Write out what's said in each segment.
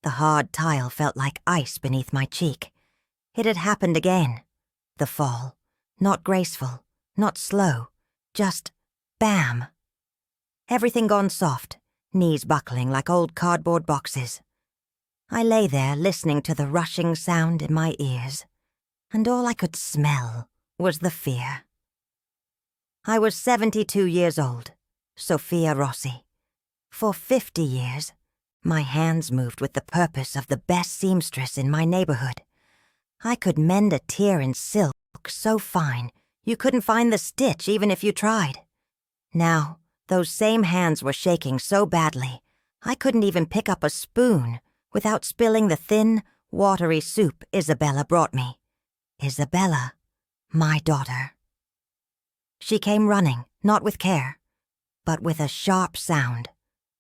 The hard tile felt like ice beneath my cheek. It had happened again. The fall. Not graceful, not slow, just bam. Everything gone soft, knees buckling like old cardboard boxes. I lay there listening to the rushing sound in my ears, and all I could smell was the fear. I was 72 years old, Sophia Rossi. For 50 years, my hands moved with the purpose of the best seamstress in my neighborhood. I could mend a tear in silk so fine you couldn't find the stitch even if you tried. Now, those same hands were shaking so badly, I couldn't even pick up a spoon without spilling the thin, watery soup Isabella brought me. Isabella, my daughter. She came running, not with care, but with a sharp sound,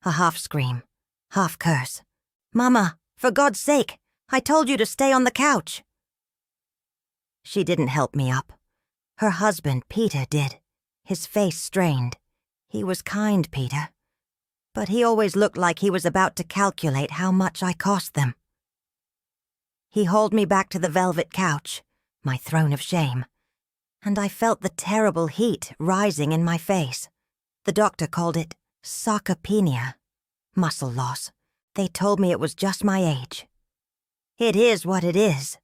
a half scream, half curse. "Mama, for God's sake, I told you to stay on the couch." She didn't help me up. Her husband, Peter, did, his face strained. He was kind, Peter, but he always looked like he was about to calculate how much I cost them. He hauled me back to the velvet couch, my throne of shame, and I felt the terrible heat rising in my face. The doctor called it sarcopenia, muscle loss. They told me it was just my age. "It is what it is,"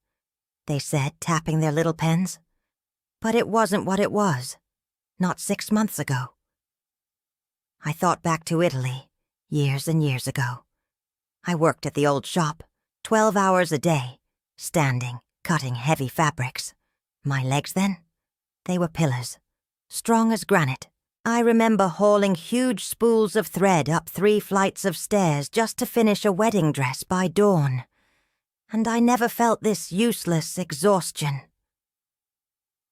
they said, tapping their little pens. But it wasn't what it was, not 6 months ago. I thought back to Italy, years and years ago. I worked at the old shop, 12 hours a day, standing, cutting heavy fabrics. My legs then? They were pillars, strong as granite. I remember hauling huge spools of thread up 3 flights of stairs just to finish a wedding dress by dawn. And I never felt this useless exhaustion.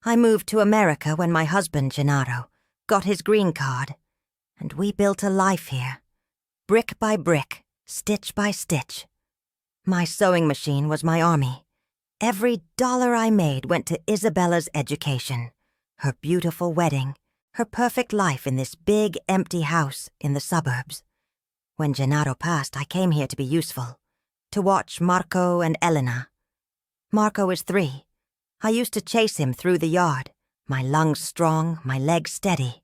I moved to America when my husband, Gennaro, got his green card, and we built a life here, brick by brick, stitch by stitch. My sewing machine was my army. Every dollar I made went to Isabella's education, her beautiful wedding, her perfect life in this big, empty house in the suburbs. When Gennaro passed, I came here to be useful, to watch Marco and Elena. Marco is 3. I used to chase him through the yard, my lungs strong, my legs steady.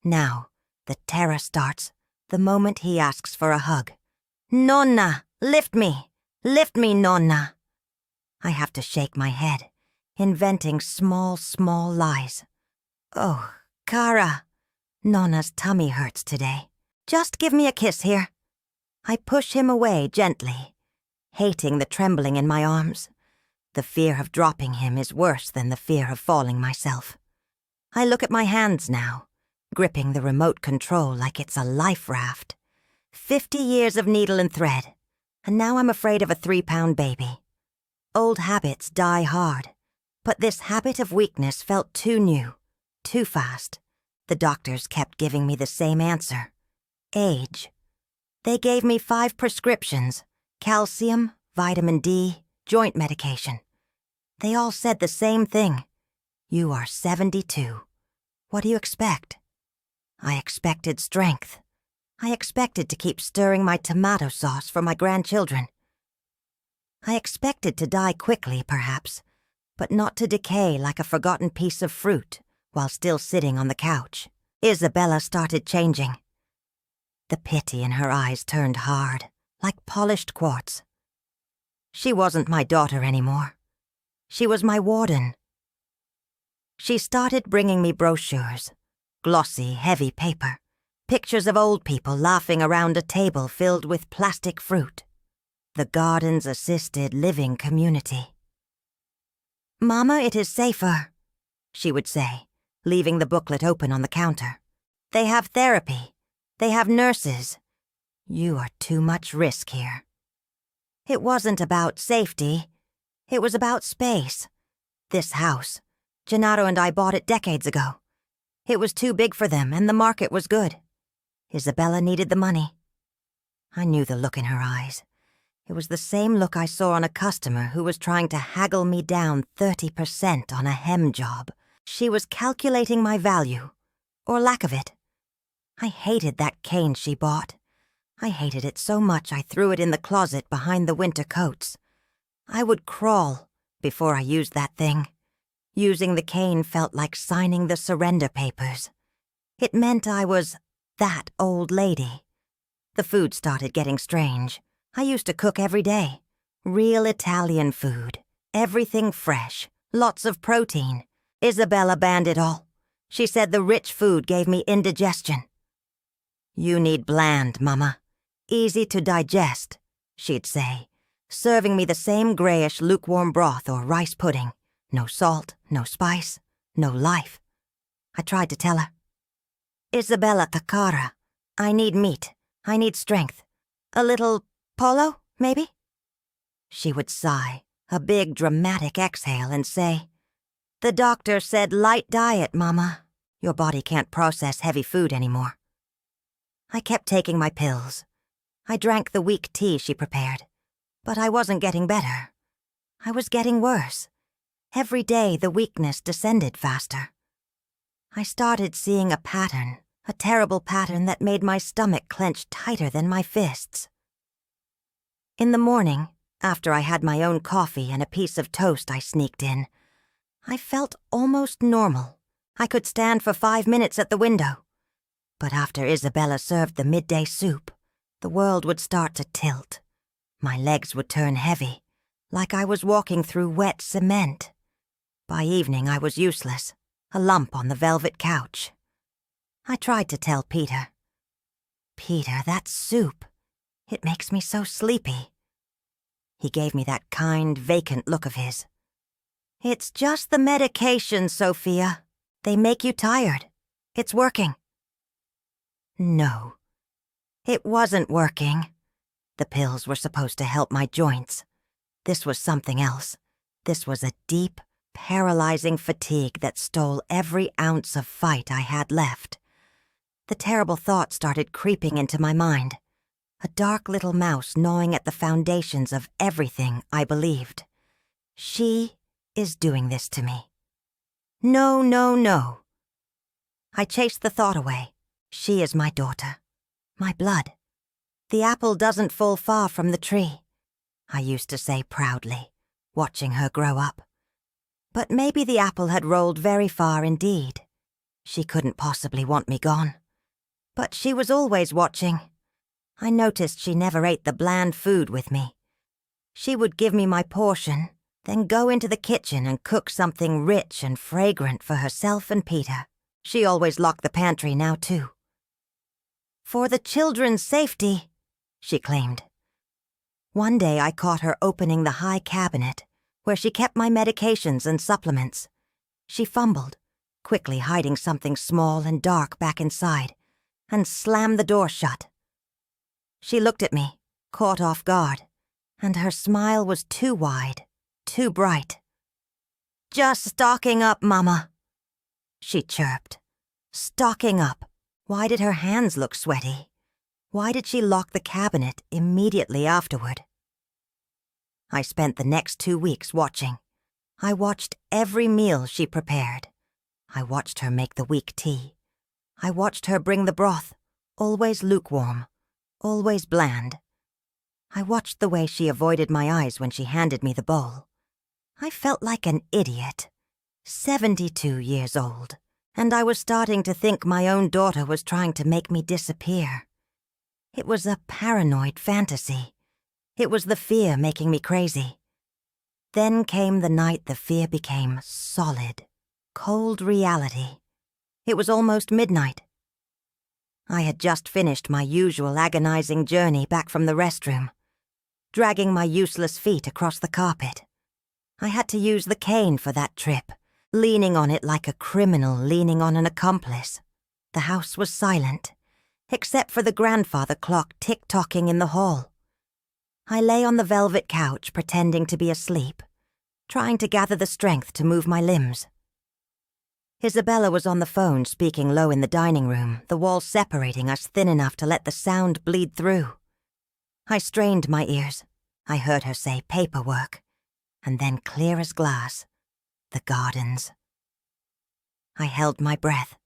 Now, the terror starts the moment he asks for a hug. "Nonna, lift me, Nonna." I have to shake my head, inventing small lies. "Oh, Cara, Nonna's tummy hurts today. Just give me a kiss here." I push him away gently, hating the trembling in my arms. The fear of dropping him is worse than the fear of falling myself. I look at my hands now, gripping the remote control like it's a life raft. 50 years of needle and thread, and now I'm afraid of a 3-pound baby. Old habits die hard, but this habit of weakness felt too new, too fast. The doctors kept giving me the same answer: age. They gave me 5 prescriptions: calcium, vitamin D, joint medication. They all said the same thing: "You are 72. What do you expect?" I expected strength. I expected to keep stirring my tomato sauce for my grandchildren. I expected to die quickly, perhaps, but not to decay like a forgotten piece of fruit while still sitting on the couch. Isabella started changing. The pity in her eyes turned hard, like polished quartz. She wasn't my daughter anymore. She was my warden. She started bringing me brochures, glossy, heavy paper, pictures of old people laughing around a table filled with plastic fruit. The garden's assisted living community. "Mama, it is safer," she would say, leaving the booklet open on the counter. "They have therapy. They have nurses. You are too much risk here." It wasn't about safety. It was about space. This house, Gennaro and I bought it decades ago. It was too big for them, and the market was good. Isabella needed the money. I knew the look in her eyes. It was the same look I saw on a customer who was trying to haggle me down 30% on a hem job. She was calculating my value, or lack of it. I hated that cane she bought. I hated it so much I threw it in the closet behind the winter coats. I would crawl before I used that thing. Using the cane felt like signing the surrender papers. It meant I was that old lady. The food started getting strange. I used to cook every day. Real Italian food. Everything fresh. Lots of protein. Isabella banned it all. She said the rich food gave me indigestion. "You need bland, Mama. Easy to digest," she'd say, serving me the same grayish lukewarm broth or rice pudding. No salt, no spice, no life. I tried to tell her. "Isabella Cacara, I need meat. I need strength. A little polo, maybe?" She would sigh, a big dramatic exhale, and say, "The doctor said light diet, Mama. Your body can't process heavy food anymore." I kept taking my pills. I drank the weak tea she prepared, but I wasn't getting better. I was getting worse. Every day the weakness descended faster. I started seeing a pattern, a terrible pattern that made my stomach clench tighter than my fists. In the morning, after I had my own coffee and a piece of toast I sneaked in, I felt almost normal. I could stand for 5 minutes at the window. But after Isabella served the midday soup, the world would start to tilt. My legs would turn heavy, like I was walking through wet cement. By evening I was useless, a lump on the velvet couch. I tried to tell Peter. "Peter, that soup, it makes me so sleepy." He gave me that kind, vacant look of his. "It's just the medication, Sophia. They make you tired. It's working." No, it wasn't working. The pills were supposed to help my joints. This was something else. This was a deep, paralyzing fatigue that stole every ounce of fight I had left. The terrible thought started creeping into my mind, a dark little mouse gnawing at the foundations of everything I believed. She is doing this to me. No, no, no. I chased the thought away. She is my daughter, my blood. The apple doesn't fall far from the tree, I used to say proudly, watching her grow up. But maybe the apple had rolled very far indeed. She couldn't possibly want me gone. But she was always watching. I noticed she never ate the bland food with me. She would give me my portion, then go into the kitchen and cook something rich and fragrant for herself and Peter. She always locked the pantry now, too. "For the children's safety," she claimed. One day I caught her opening the high cabinet, where she kept my medications and supplements. She fumbled, quickly hiding something small and dark back inside, and slammed the door shut. She looked at me, caught off guard, and her smile was too wide, too bright. "Just stocking up, Mama," she chirped. Stocking up. Why did her hands look sweaty? Why did she lock the cabinet immediately afterward? I spent the next 2 weeks watching. I watched every meal she prepared. I watched her make the weak tea. I watched her bring the broth, always lukewarm, always bland. I watched the way she avoided my eyes when she handed me the bowl. I felt like an idiot. 72 years old, and I was starting to think my own daughter was trying to make me disappear. It was a paranoid fantasy. It was the fear making me crazy. Then came the night the fear became solid, cold reality. It was almost midnight. I had just finished my usual agonizing journey back from the restroom, dragging my useless feet across the carpet. I had to use the cane for that trip, leaning on it like a criminal leaning on an accomplice. The house was silent, except for the grandfather clock tick-tocking in the hall. I lay on the velvet couch pretending to be asleep, trying to gather the strength to move my limbs. Isabella was on the phone speaking low in the dining room, the walls separating us thin enough to let the sound bleed through. I strained my ears. I heard her say paperwork, and then clear as glass, the gardens. I held my breath,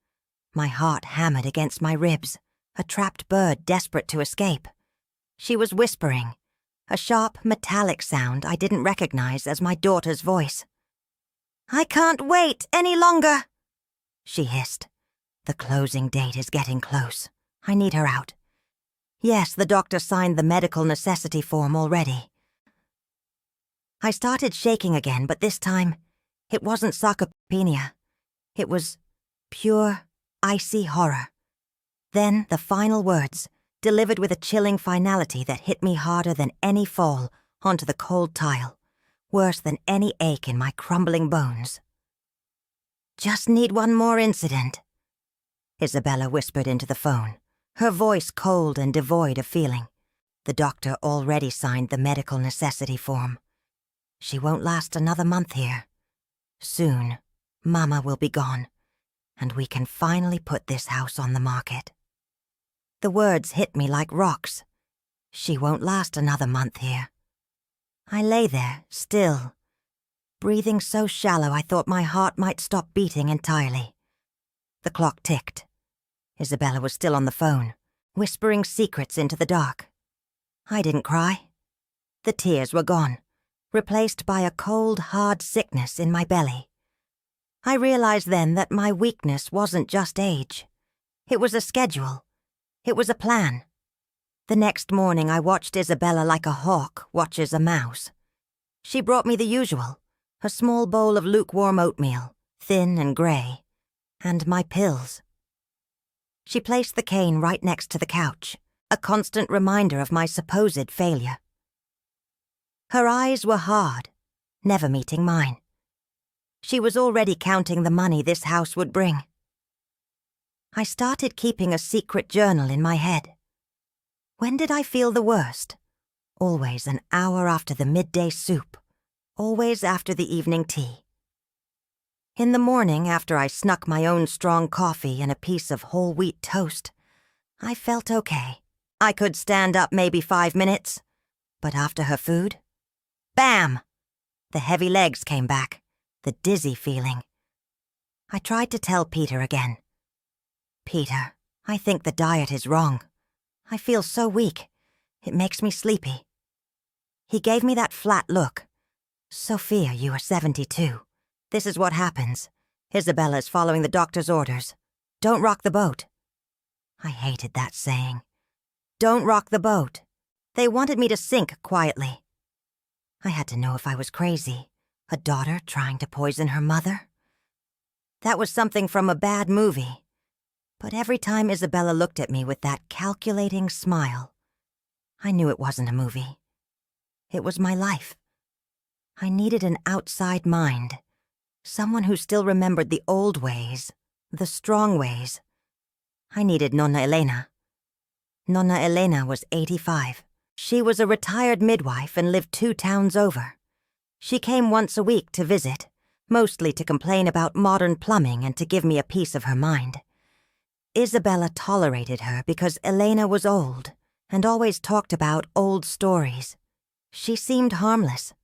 my heart hammered against my ribs, a trapped bird desperate to escape. She was whispering, a sharp, metallic sound I didn't recognize as my daughter's voice. "I can't wait any longer," she hissed. "The closing date is getting close. I need her out. Yes, the doctor signed the medical necessity form already." I started shaking again, but this time, it wasn't sarcopenia. It was pure, icy horror. Then the final words, delivered with a chilling finality that hit me harder than any fall onto the cold tile, worse than any ache in my crumbling bones. "Just need one more incident," Isabella whispered into the phone, her voice cold and devoid of feeling. "The doctor already signed the medical necessity form. She won't last another month here. Soon, Mama will be gone, and we can finally put this house on the market." The words hit me like rocks. She won't last another month here. I lay there, still, breathing so shallow I thought my heart might stop beating entirely. The clock ticked. Isabella was still on the phone, whispering secrets into the dark. I didn't cry. The tears were gone, replaced by a cold, hard sickness in my belly. I realized then that my weakness wasn't just age. It was a schedule. It was a plan. The next morning I watched Isabella like a hawk watches a mouse. She brought me the usual, a small bowl of lukewarm oatmeal, thin and grey, and my pills. She placed the cane right next to the couch, a constant reminder of my supposed failure. Her eyes were hard, never meeting mine. She was already counting the money this house would bring. I started keeping a secret journal in my head. When did I feel the worst? Always an hour after the midday soup, always after the evening tea. In the morning, after I snuck my own strong coffee and a piece of whole wheat toast, I felt okay. I could stand up maybe 5 minutes, but after her food, bam! The heavy legs came back, the dizzy feeling. I tried to tell Peter again. "Peter, I think the diet is wrong. I feel so weak. It makes me sleepy." He gave me that flat look. "Sophia, you are 72. This is what happens. Isabella's following the doctor's orders. Don't rock the boat." I hated that saying. Don't rock the boat. They wanted me to sink quietly. I had to know if I was crazy. A daughter trying to poison her mother? That was something from a bad movie. But every time Isabella looked at me with that calculating smile, I knew it wasn't a movie. It was my life. I needed an outside mind, someone who still remembered the old ways, the strong ways. I needed Nonna Elena. Nonna Elena was 85. She was a retired midwife and lived 2 towns over. She came once a week to visit, mostly to complain about modern plumbing and to give me a piece of her mind. Isabella tolerated her because Elena was old and always talked about old stories. She seemed harmless.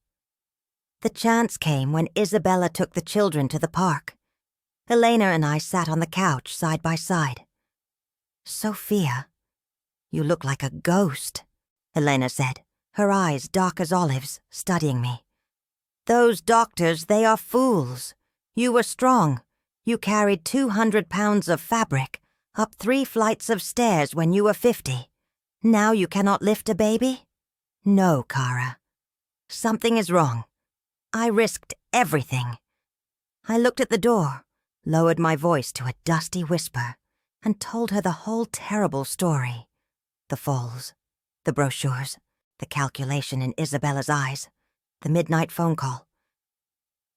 The chance came when Isabella took the children to the park. Elena and I sat on the couch side by side. "Sophia, you look like a ghost," Elena said, her eyes dark as olives, studying me. "Those doctors, they are fools. You were strong. You carried 200 pounds of fabric up 3 flights of stairs when you were 50. Now you cannot lift a baby? No, Kara. Something is wrong. I risked everything." I looked at the door, lowered my voice to a dusty whisper, and told her the whole terrible story. The falls, the brochures, the calculation in Isabella's eyes, the midnight phone call.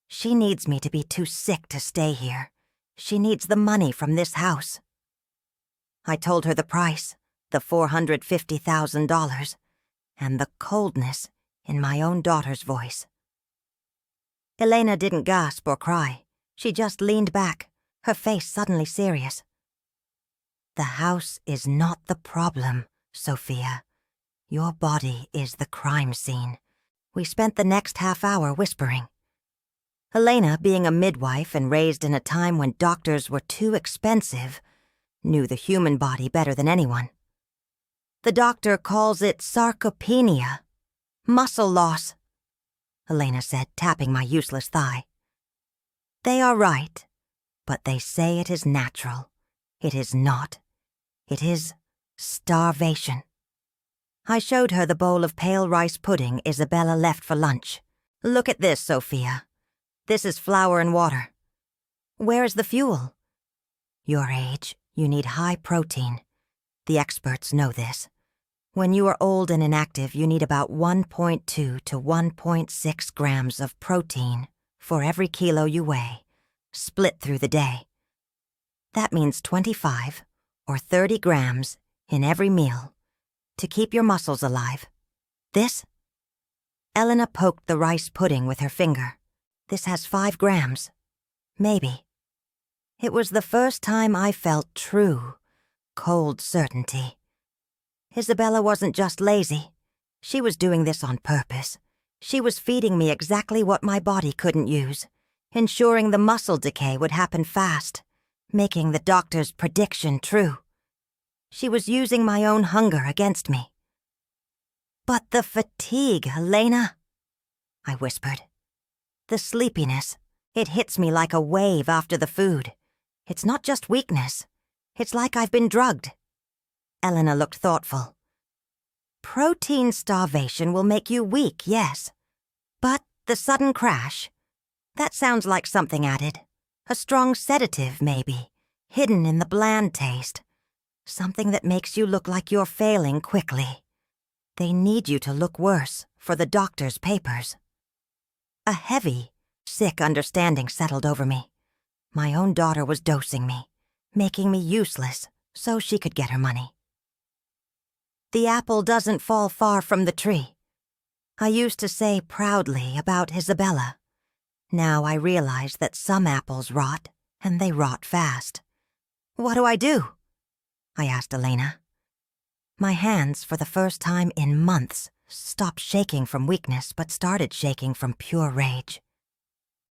She needs me to be too sick to stay here. She needs the money from this house. I told her the price, the $450,000, and the coldness in my own daughter's voice. Elena didn't gasp or cry. She just leaned back, her face suddenly serious. "The house is not the problem, Sophia. Your body is the crime scene." We spent the next half hour whispering. Elena, being a midwife and raised in a time when doctors were too expensive, knew the human body better than anyone. The doctor calls it sarcopenia. Muscle loss, Elena said, tapping my useless thigh. They are right, but they say it is natural. It is not. It is starvation. I showed her the bowl of pale rice pudding Isabella left for lunch. Look at this, Sophia. This is flour and water. Where is the fuel? Your age, you need high protein. The experts know this. When you are old and inactive, you need about 1.2 to 1.6 grams of protein for every kilo you weigh, split through the day. That means 25 or 30 grams in every meal to keep your muscles alive. This? Elena poked the rice pudding with her finger. This has 5 grams. Maybe. It was the first time I felt true, cold certainty. Isabella wasn't just lazy. She was doing this on purpose. She was feeding me exactly what my body couldn't use, ensuring the muscle decay would happen fast, making the doctor's prediction true. She was using my own hunger against me. But the fatigue, Elena, I whispered. The sleepiness, it hits me like a wave after the food. It's not just weakness. It's like I've been drugged. Elena looked thoughtful. Protein starvation will make you weak, yes. But the sudden crash, that sounds like something added. A strong sedative, maybe, hidden in the bland taste. Something that makes you look like you're failing quickly. They need you to look worse for the doctor's papers. A heavy, sick understanding settled over me. My own daughter was dosing me, making me useless so she could get her money. The apple doesn't fall far from the tree. I used to say proudly about Isabella. Now I realize that some apples rot, and they rot fast. What do I do? I asked Elena. My hands, for the first time in months, stopped shaking from weakness but started shaking from pure rage.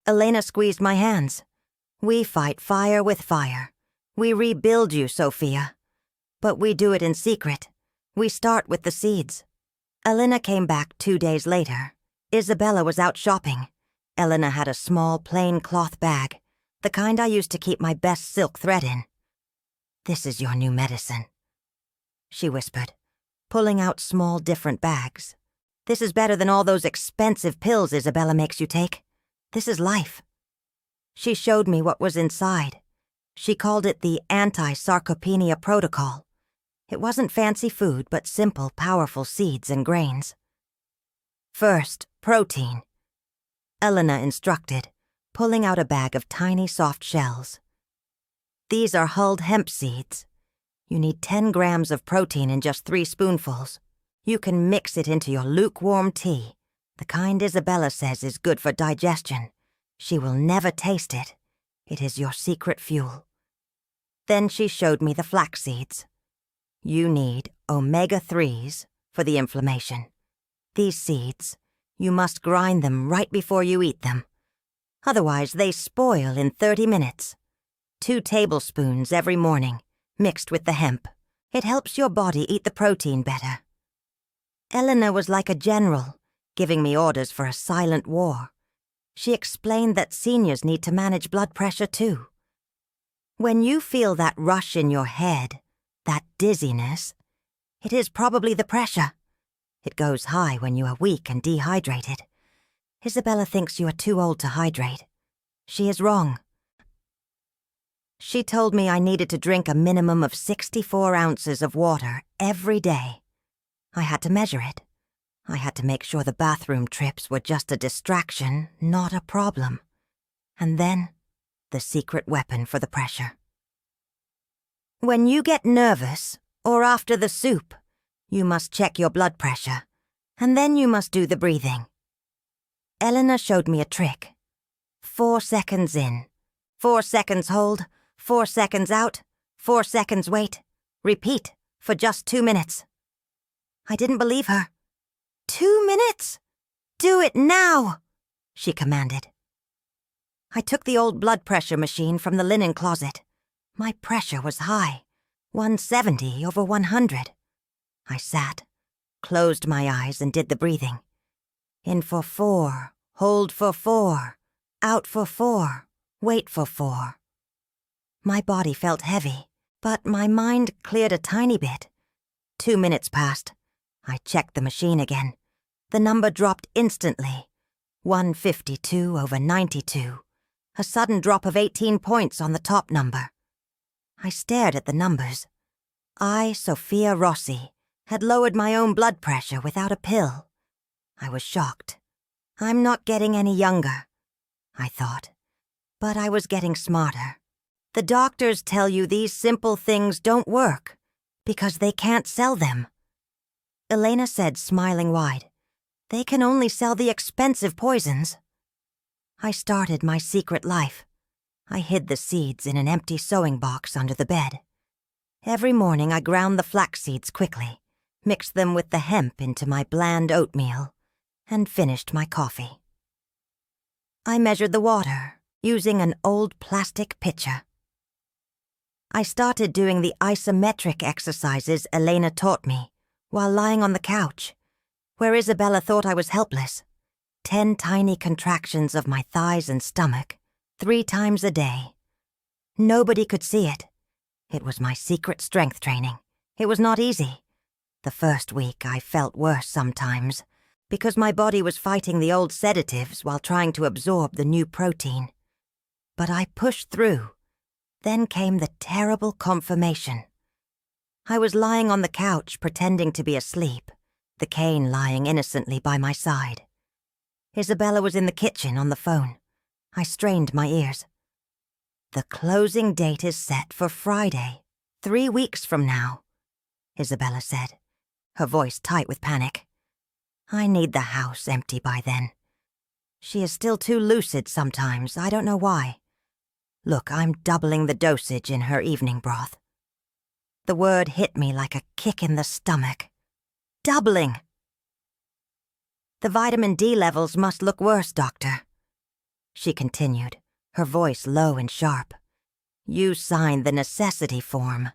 Elena squeezed my hands. We fight fire with fire. We rebuild you, Sophia. But we do it in secret. We start with the seeds. Elena came back 2 days later. Isabella was out shopping. Elena had a small, plain cloth bag, the kind I used to keep my best silk thread in. This is your new medicine, she whispered, pulling out small, different bags. This is better than all those expensive pills Isabella makes you take. This is life. She showed me what was inside. She called it the anti-sarcopenia protocol. It wasn't fancy food, but simple, powerful seeds and grains. First, protein. Elena instructed, pulling out a bag of tiny, soft shells. These are hulled hemp seeds. You need 10 grams of protein in just 3 spoonfuls. You can mix it into your lukewarm tea, the kind Isabella says is good for digestion. She will never taste it. It is your secret fuel. Then she showed me the flax seeds. You need omega-3s for the inflammation. These seeds, you must grind them right before you eat them. Otherwise, they spoil in 30 minutes. 2 tablespoons every morning, mixed with the hemp. It helps your body eat the protein better. Elena was like a general, giving me orders for a silent war. She explained that seniors need to manage blood pressure too. When you feel that rush in your head, that dizziness, it is probably the pressure. It goes high when you are weak and dehydrated. Isabella thinks you are too old to hydrate. She is wrong. She told me I needed to drink a minimum of 64 ounces of water every day. I had to measure it. I had to make sure the bathroom trips were just a distraction, not a problem. And then, the secret weapon for the pressure. When you get nervous, or after the soup, you must check your blood pressure, and then you must do the breathing. Elena showed me a trick. 4 seconds in, 4 seconds hold, 4 seconds out, 4 seconds wait. Repeat for just 2 minutes. I didn't believe her. 2 minutes? Do it now, she commanded. I took the old blood pressure machine from the linen closet. My pressure was high, 170 over 100. I sat, closed my eyes and did the breathing. In for 4, hold for 4, out for 4, wait for 4. My body felt heavy, but my mind cleared a tiny bit. 2 minutes passed. I checked the machine again. The number dropped instantly. 152/92. A sudden drop of 18 points on the top number. I stared at the numbers. I, Sophia Rossi, had lowered my own blood pressure without a pill. I was shocked. I'm not getting any younger, I thought, but I was getting smarter. The doctors tell you these simple things don't work because they can't sell them. Elena said, smiling wide, they can only sell the expensive poisons. I started my secret life. I hid the seeds in an empty sewing box under the bed. Every morning I ground the flax seeds quickly, mixed them with the hemp into my bland oatmeal, and finished my coffee. I measured the water using an old plastic pitcher. I started doing the isometric exercises Elena taught me while lying on the couch, where Isabella thought I was helpless. 10 tiny contractions of my thighs and stomach, 3 times a day. Nobody could see it. It was my secret strength training. It was not easy. The first week I felt worse sometimes, because my body was fighting the old sedatives while trying to absorb the new protein. But I pushed through. Then came the terrible confirmation. I was lying on the couch pretending to be asleep, the cane lying innocently by my side. Isabella was in the kitchen on the phone. I strained my ears. The closing date is set for Friday, 3 weeks from now, Isabella said, her voice tight with panic. I need the house empty by then. She is still too lucid sometimes, I don't know why. Look, I'm doubling the dosage in her evening broth. The word hit me like a kick in the stomach. Doubling! The vitamin D levels must look worse, doctor. She continued, her voice low and sharp. You signed the necessity form,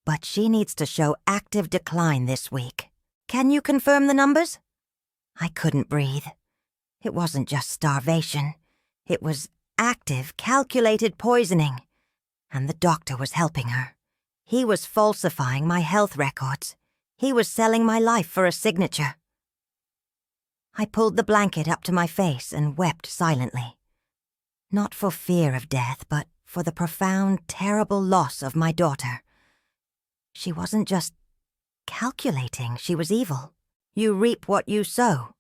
but she needs to show active decline this week. Can you confirm the numbers? I couldn't breathe. It wasn't just starvation. It was active, calculated poisoning. And the doctor was helping her. He was falsifying my health records. He was selling my life for a signature. I pulled the blanket up to my face and wept silently. Not for fear of death, but for the profound, terrible loss of my daughter. She wasn't just calculating, she was evil. You reap what you sow,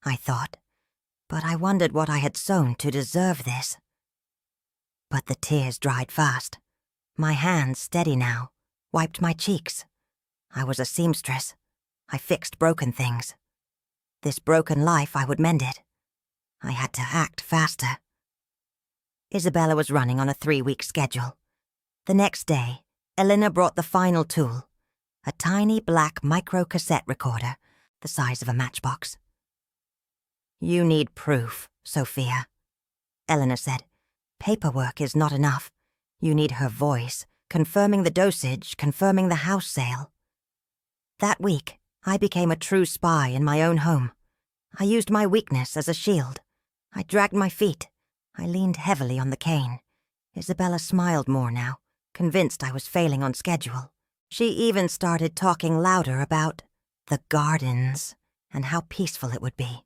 I thought, but I wondered what I had sown to deserve this. But the tears dried fast. My hands, steady now, wiped my cheeks. I was a seamstress. I fixed broken things. This broken life, I would mend it. I had to act faster. Isabella was running on a 3-week schedule. The next day, Elena brought the final tool, a tiny black micro-cassette recorder, the size of a matchbox. You need proof, Sophia, Elena said. Paperwork is not enough. You need her voice, confirming the dosage, confirming the house sale. That week, I became a true spy in my own home. I used my weakness as a shield. I dragged my feet. I leaned heavily on the cane. Isabella smiled more now, convinced I was failing on schedule. She even started talking louder about the gardens and how peaceful it would be.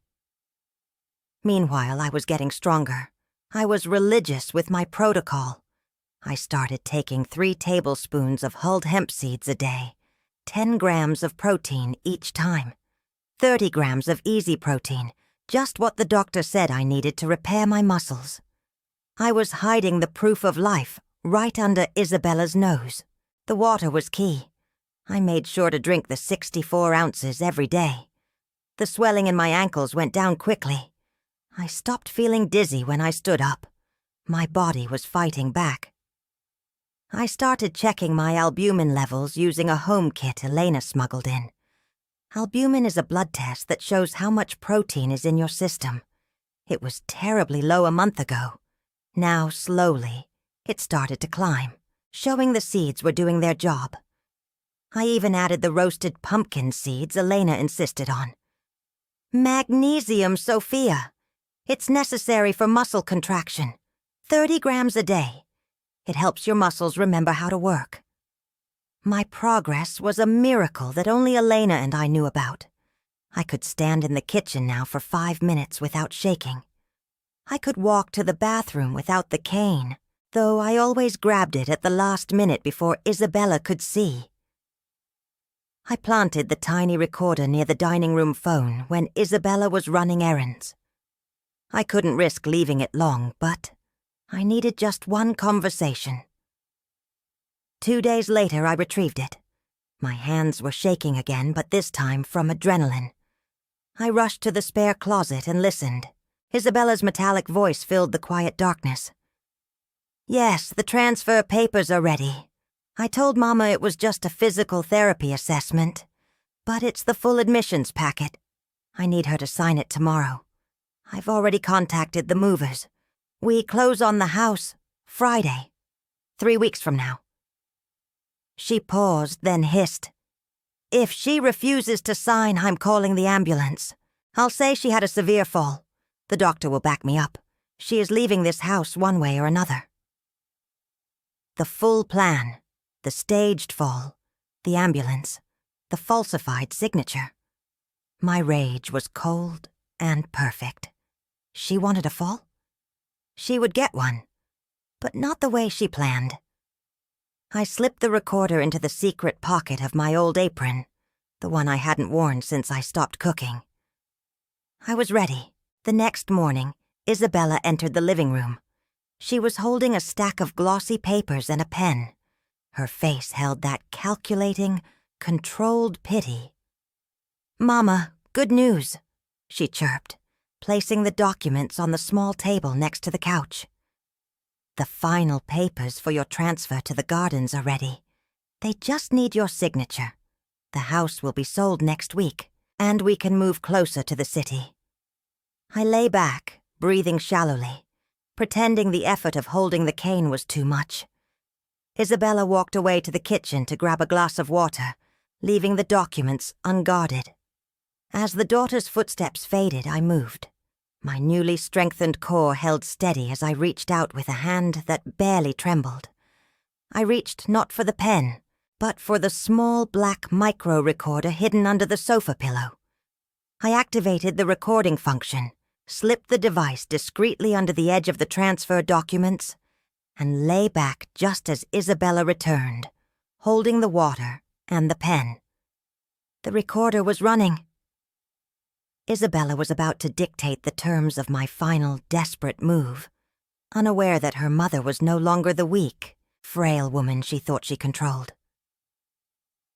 Meanwhile, I was getting stronger. I was religious with my protocol. I started taking 3 tablespoons of hulled hemp seeds a day, 10 grams of protein each time, 30 grams of easy protein, just what the doctor said I needed to repair my muscles. I was hiding the proof of life right under Isabella's nose. The water was key. I made sure to drink the 64 ounces every day. The swelling in my ankles went down quickly. I stopped feeling dizzy when I stood up. My body was fighting back. I started checking my albumin levels using a home kit Elena smuggled in. Albumin is a blood test that shows how much protein is in your system. It was terribly low a month ago. Now, slowly, it started to climb, showing the seeds were doing their job. I even added the roasted pumpkin seeds Elena insisted on. Magnesium, Sophia. It's necessary for muscle contraction. 30 grams a day. It helps your muscles remember how to work. My progress was a miracle that only Elena and I knew about. I could stand in the kitchen now for 5 minutes without shaking. I could walk to the bathroom without the cane, though I always grabbed it at the last minute before Isabella could see. I planted the tiny recorder near the dining room phone when Isabella was running errands. I couldn't risk leaving it long, but I needed just one conversation. 2 days later, I retrieved it. My hands were shaking again, but this time from adrenaline. I rushed to the spare closet and listened. Isabella's metallic voice filled the quiet darkness. Yes, the transfer papers are ready. I told Mama it was just a physical therapy assessment, but it's the full admissions packet. I need her to sign it tomorrow. I've already contacted the movers. We close on the house Friday, 3 weeks from now. She paused, then hissed. If she refuses to sign, I'm calling the ambulance. I'll say she had a severe fall. The doctor will back me up. She is leaving this house one way or another. The full plan. The staged fall, the ambulance, the falsified signature. My rage was cold and perfect. She wanted a fall? She would get one, but not the way she planned. I slipped the recorder into the secret pocket of my old apron, the one I hadn't worn since I stopped cooking. I was ready. The next morning, Isabella entered the living room. She was holding a stack of glossy papers and a pen. Her face held that calculating, controlled pity. Mama, good news, she chirped, placing the documents on the small table next to the couch. The final papers for your transfer to the gardens are ready. They just need your signature. The house will be sold next week, and we can move closer to the city. I lay back, breathing shallowly, pretending the effort of holding the cane was too much. Isabella walked away to the kitchen to grab a glass of water, leaving the documents unguarded. As the daughter's footsteps faded, I moved. My newly strengthened core held steady as I reached out with a hand that barely trembled. I reached not for the pen, but for the small black micro recorder hidden under the sofa pillow. I activated the recording function, slipped the device discreetly under the edge of the transfer documents, and lay back just as Isabella returned, holding the water and the pen. The recorder was running. Isabella was about to dictate the terms of my final desperate move, unaware that her mother was no longer the weak, frail woman she thought she controlled.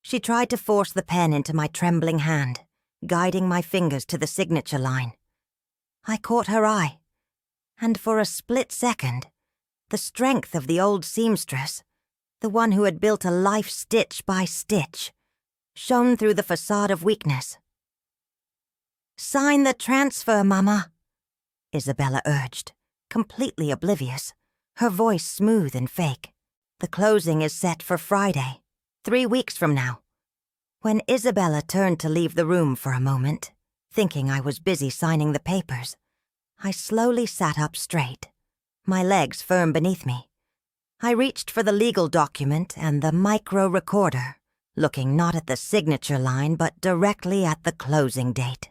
She tried to force the pen into my trembling hand, guiding my fingers to the signature line. I caught her eye, and for a split second, the strength of the old seamstress, the one who had built a life stitch by stitch, shone through the facade of weakness. "Sign the transfer, Mama," Isabella urged, completely oblivious, her voice smooth and fake. "The closing is set for Friday, 3 weeks from now." When Isabella turned to leave the room for a moment, thinking I was busy signing the papers, I slowly sat up straight, my legs firm beneath me. I reached for the legal document and the micro recorder, looking not at the signature line but directly at the closing date.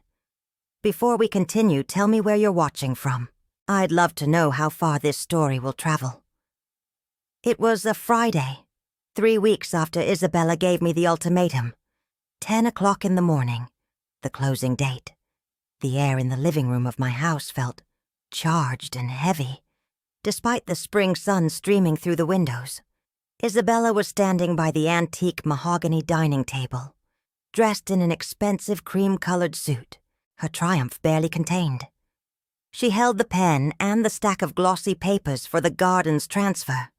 Before we continue, tell me where you're watching from. I'd love to know how far this story will travel. It was a Friday, 3 weeks after Isabella gave me the ultimatum. 10 o'clock in the morning, the closing date. The air in the living room of my house felt charged and heavy, despite the spring sun streaming through the windows. Isabella was standing by the antique mahogany dining table, dressed in an expensive cream-colored suit, her triumph barely contained. She held the pen and the stack of glossy papers for the garden's transfer.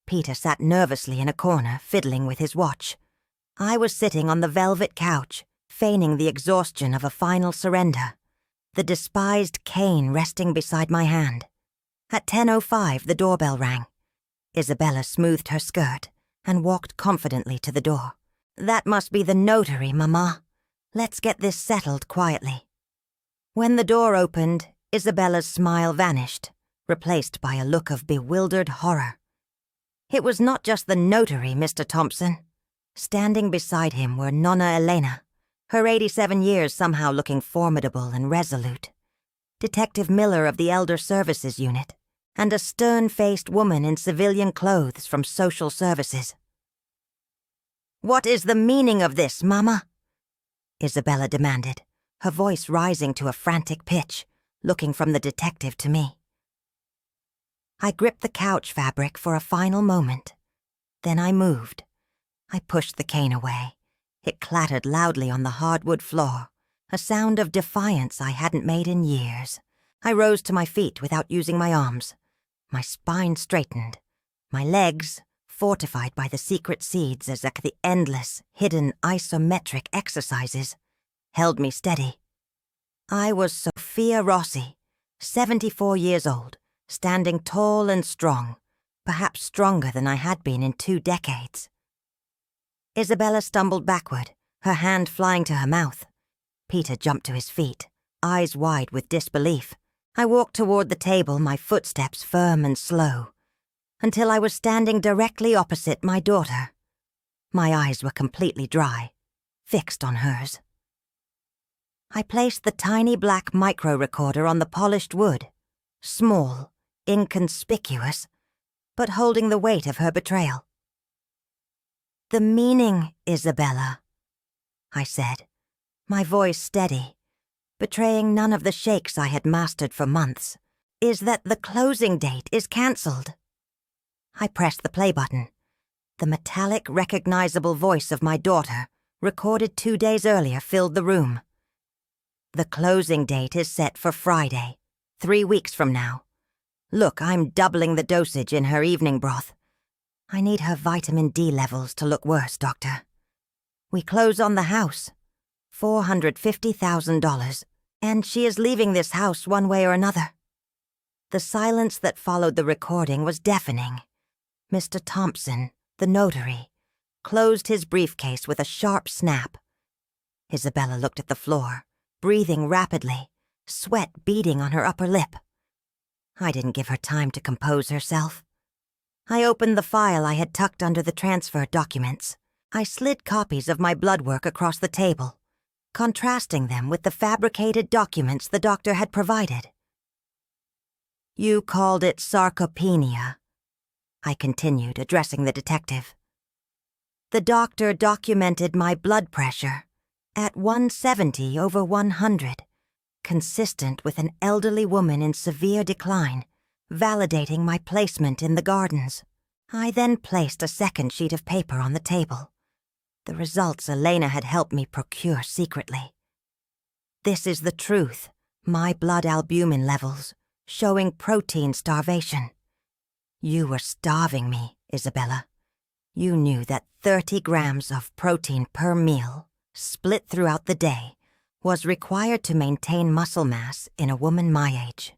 Peter sat nervously in a corner, fiddling with his watch. I was sitting on the velvet couch, feigning the exhaustion of a final surrender, the despised cane resting beside my hand. At 10:05, the doorbell rang. Isabella smoothed her skirt and walked confidently to the door. That must be the notary, Mama. Let's get this settled quietly." When the door opened, Isabella's smile vanished, replaced by a look of bewildered horror. It was not just the notary, Mr. Thompson. Standing beside him were Nonna Elena, her 87 years somehow looking formidable and resolute, Detective Miller of the Elder Services Unit, and a stern-faced woman in civilian clothes from social services. "What is the meaning of this, Mama?" Isabella demanded, her voice rising to a frantic pitch, looking from the detective to me. I gripped the couch fabric for a final moment. Then I moved. I pushed the cane away. It clattered loudly on the hardwood floor, a sound of defiance I hadn't made in years. I rose to my feet without using my arms. My spine straightened. My legs, fortified by the secret seeds as at the endless, hidden isometric exercises, held me steady. I was Sophia Rossi, 74 years old, standing tall and strong, perhaps stronger than I had been in 2 decades. Isabella stumbled backward, her hand flying to her mouth. Peter jumped to his feet, eyes wide with disbelief. I walked toward the table, my footsteps firm and slow, until I was standing directly opposite my daughter. My eyes were completely dry, fixed on hers. I placed the tiny black micro-recorder on the polished wood, small, inconspicuous, but holding the weight of her betrayal. "The meaning, Isabella," I said, my voice steady, betraying none of the shakes I had mastered for months, "is that the closing date is cancelled." I pressed the play button. The metallic, recognizable voice of my daughter, recorded 2 days earlier, filled the room. "The closing date is set for Friday, 3 weeks from now. Look, I'm doubling the dosage in her evening broth. I need her vitamin D levels to look worse, Doctor. We close on the house, $450,000, and she is leaving this house one way or another." The silence that followed the recording was deafening. Mr. Thompson, the notary, closed his briefcase with a sharp snap. Isabella looked at the floor, breathing rapidly, sweat beading on her upper lip. I didn't give her time to compose herself. I opened the file I had tucked under the transfer documents. I slid copies of my blood work across the table, contrasting them with the fabricated documents the doctor had provided. "You called it sarcopenia," I continued, addressing the detective. "The doctor documented my blood pressure at 170/100, consistent with an elderly woman in severe decline, validating my placement in the gardens." I then placed a second sheet of paper on the table, the results Elena had helped me procure secretly. "This is the truth, my blood albumin levels, showing protein starvation. You were starving me, Isabella. You knew that 30 grams of protein per meal, split throughout the day, was required to maintain muscle mass in a woman my age.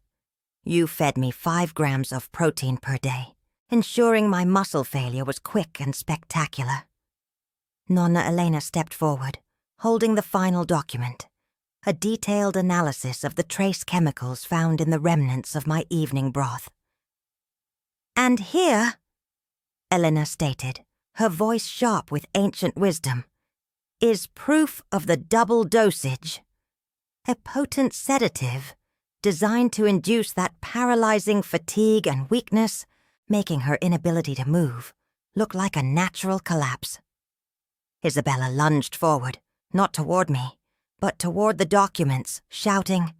You fed me 5 grams of protein per day, ensuring my muscle failure was quick and spectacular." Nonna Elena stepped forward, holding the final document, a detailed analysis of the trace chemicals found in the remnants of my evening broth. "And here," Elena stated, her voice sharp with ancient wisdom, "is proof of the double dosage. A potent sedative designed to induce that paralyzing fatigue and weakness, making her inability to move look like a natural collapse." Isabella lunged forward, not toward me, but toward the documents, shouting,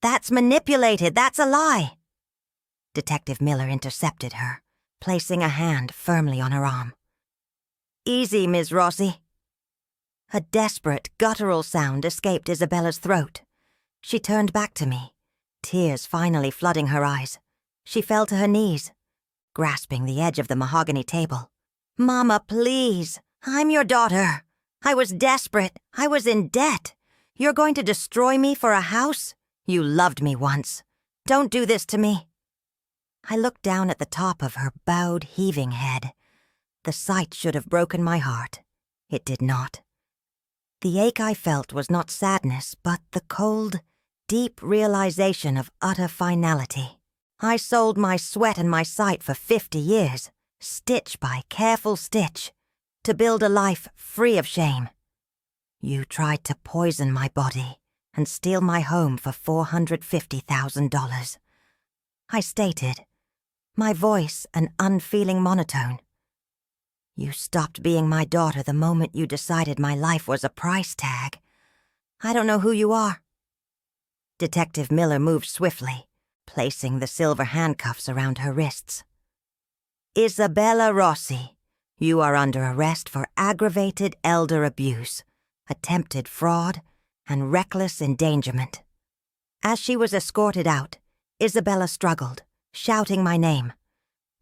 "That's manipulated! That's a lie!" Detective Miller intercepted her, placing a hand firmly on her arm. "Easy, Ms. Rossi." A desperate, guttural sound escaped Isabella's throat. She turned back to me, tears finally flooding her eyes. She fell to her knees, grasping the edge of the mahogany table. "Mama, please. I'm your daughter. I was desperate. I was in debt. You're going to destroy me for a house? You loved me once. Don't do this to me." I looked down at the top of her bowed, heaving head. The sight should have broken my heart. It did not. The ache I felt was not sadness, but the cold, deep realization of utter finality. I sold my sweat and my sight for 50 years, stitch by careful stitch, to build a life free of shame. You tried to poison my body and steal my home for $450,000. I stated, my voice an unfeeling monotone. You stopped being my daughter the moment you decided my life was a price tag. I don't know who you are. Detective Miller moved swiftly, placing the silver handcuffs around her wrists. Isabella Rossi, you are under arrest for aggravated elder abuse, attempted fraud, and reckless endangerment. As she was escorted out, Isabella struggled, shouting my name,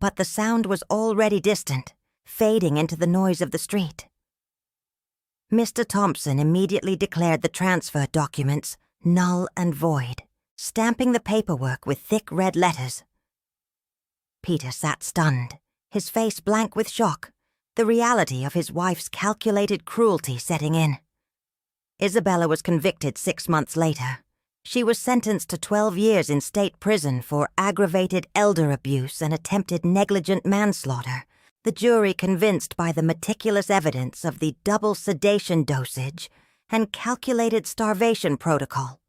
but the sound was already distant, fading into the noise of the street. Mr. Thompson immediately declared the transfer documents null and void, stamping the paperwork with thick red letters. Peter sat stunned, his face blank with shock, the reality of his wife's calculated cruelty setting in. Isabella was convicted 6 months later. She was sentenced to 12 years in state prison for aggravated elder abuse and attempted negligent manslaughter, the jury convinced by the meticulous evidence of the double sedation dosage and calculated starvation protocol.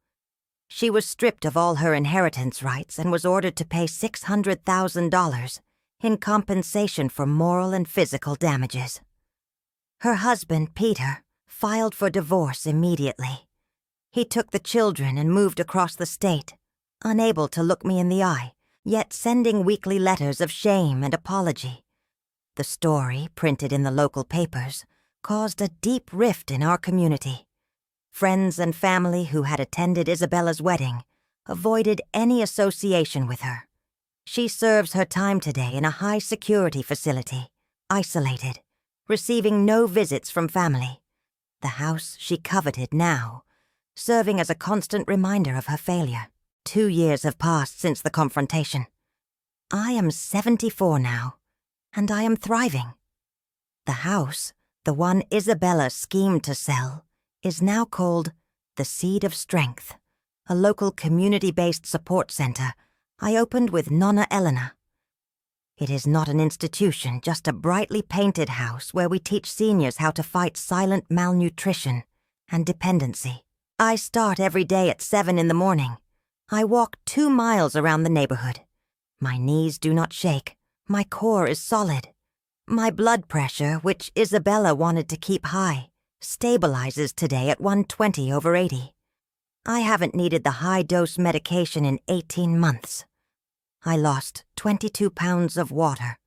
She was stripped of all her inheritance rights and was ordered to pay $600,000 in compensation for moral and physical damages. Her husband, Peter, filed for divorce immediately. He took the children and moved across the state, unable to look me in the eye, yet sending weekly letters of shame and apology. The story, printed in the local papers, caused a deep rift in our community. Friends and family who had attended Isabella's wedding avoided any association with her. She serves her time today in a high-security facility, isolated, receiving no visits from family. The house she coveted now, serving as a constant reminder of her failure. 2 years have passed since the confrontation. I am 74 now, and I am thriving. The house, the one Isabella schemed to sell, is now called the Seed of Strength, a local community-based support center I opened with Nonna Elena. It is not an institution, just a brightly painted house where we teach seniors how to fight silent malnutrition and dependency. I start every day at 7 in the morning. I walk 2 miles around the neighborhood. My knees do not shake. My core is solid. My blood pressure, which Isabella wanted to keep high, stabilizes today at 120/80. I haven't needed the high-dose medication in 18 months. I lost 22 pounds of water,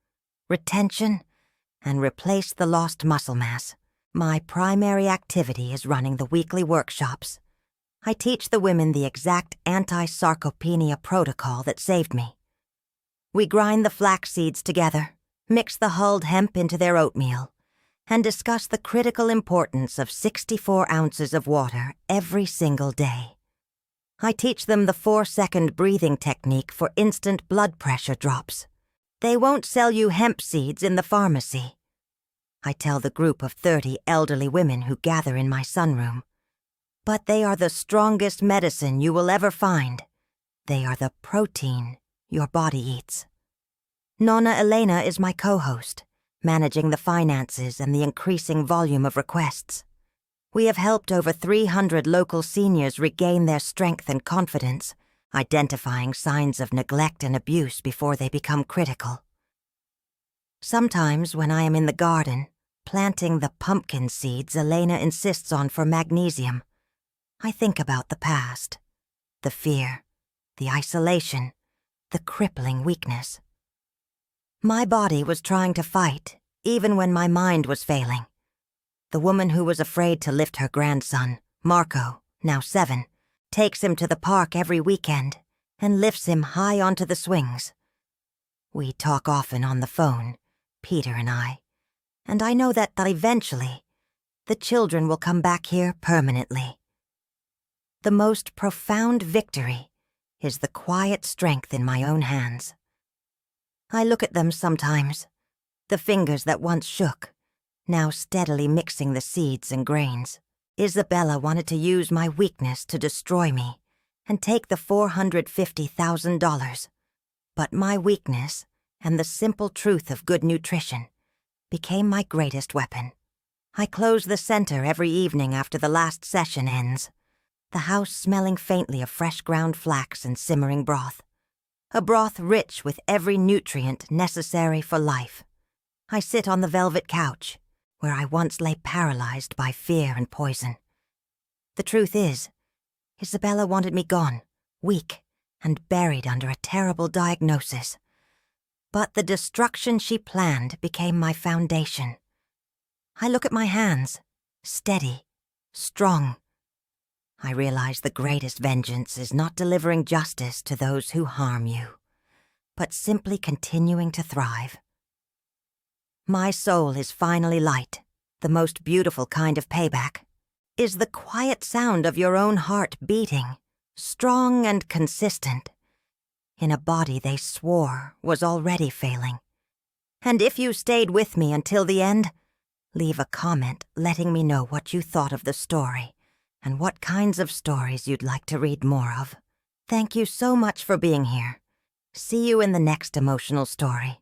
retention, and replaced the lost muscle mass. My primary activity is running the weekly workshops. I teach the women the exact anti-sarcopenia protocol that saved me. We grind the flax seeds together, mix the hulled hemp into their oatmeal, and discuss the critical importance of 64 ounces of water every single day. I teach them the 4-second breathing technique for instant blood pressure drops. They won't sell you hemp seeds in the pharmacy. I tell the group of 30 elderly women who gather in my sunroom. But they are the strongest medicine you will ever find. They are the protein your body eats. Nonna Elena is my co-host, managing the finances and the increasing volume of requests. We have helped over 300 local seniors regain their strength and confidence, identifying signs of neglect and abuse before they become critical. Sometimes when I am in the garden, planting the pumpkin seeds Elena insists on for magnesium, I think about the past, the fear, the isolation, the crippling weakness. My body was trying to fight, even when my mind was failing. The woman who was afraid to lift her grandson, Marco, now 7, takes him to the park every weekend and lifts him high onto the swings. We talk often on the phone, Peter and I know that eventually, the children will come back here permanently. The most profound victory is the quiet strength in my own hands. I look at them sometimes, the fingers that once shook, now steadily mixing the seeds and grains. Isabella wanted to use my weakness to destroy me and take the $450,000. But my weakness and the simple truth of good nutrition became my greatest weapon. I close the center every evening after the last session ends, the house smelling faintly of fresh ground flax and simmering broth, a broth rich with every nutrient necessary for life. I sit on the velvet couch, where I once lay paralyzed by fear and poison. The truth is, Isabella wanted me gone, weak, and buried under a terrible diagnosis. But the destruction she planned became my foundation. I look at my hands, steady, strong. I realize the greatest vengeance is not delivering justice to those who harm you, but simply continuing to thrive. My soul is finally light. The most beautiful kind of payback is the quiet sound of your own heart beating, strong and consistent, in a body they swore was already failing. And if you stayed with me until the end, leave a comment letting me know what you thought of the story and what kinds of stories you'd like to read more of. Thank you so much for being here. See you in the next emotional story.